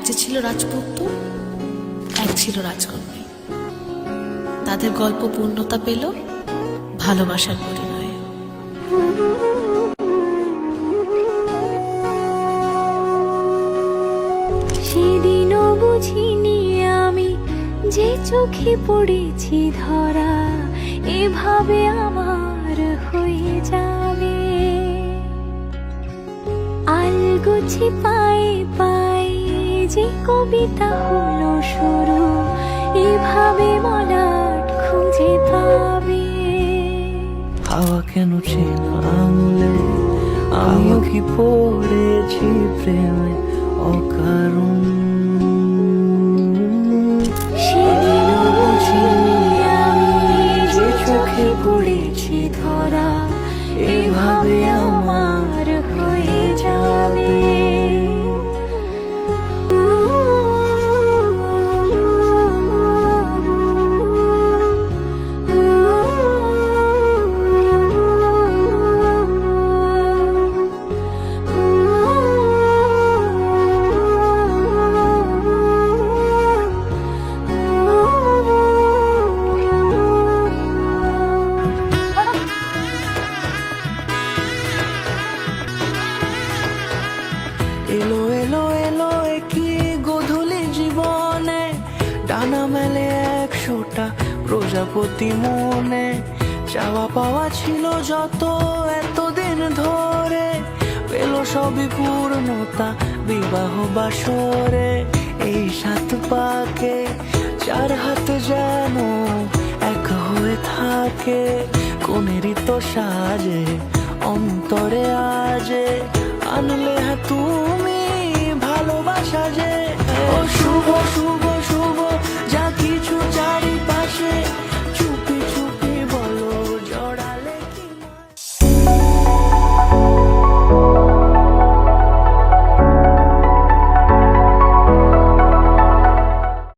যে ছিল রাজপুত্র, এক ছিল রাজকন্যা। তাদের গল্প পূর্ণতা পেল ভালোবাসার পরিণয়ে। সেদিনও বুঝিনি আমি যে চোখে পড়েছি ধরা, এভাবে আমার হয়ে যাবে। আলগোছি পায়ে পায়ে যে কবিতা হলো শুরু, এভাবে মলাট খুঁজে পাবে। হাওয়া কেন চেনা আঙুলে, আমিও কি পড়েছি প্রেমে অকারণ। সেদিনও বুঝিনি আমি যে চোখে পড়েছি ধরা, এভাবে আমার হয়ে যাবে। এলো এলো এলো কি গোধূলি জীবনে, ডানা মেলে 100টা প্রজাপতি মনে। চাওয়া পাওয়া ছিল যত এতদিন ধরে, পেল সবই পূর্ণতা বিবাহ বাসরে। এই 7 পাকে 4 হাত যেন এক হয়ে থাকে, কোনেরই তো সাজে অন্তরে আজে। আনলে তুমি ভালোবাসা যে, ও শুভ শুভ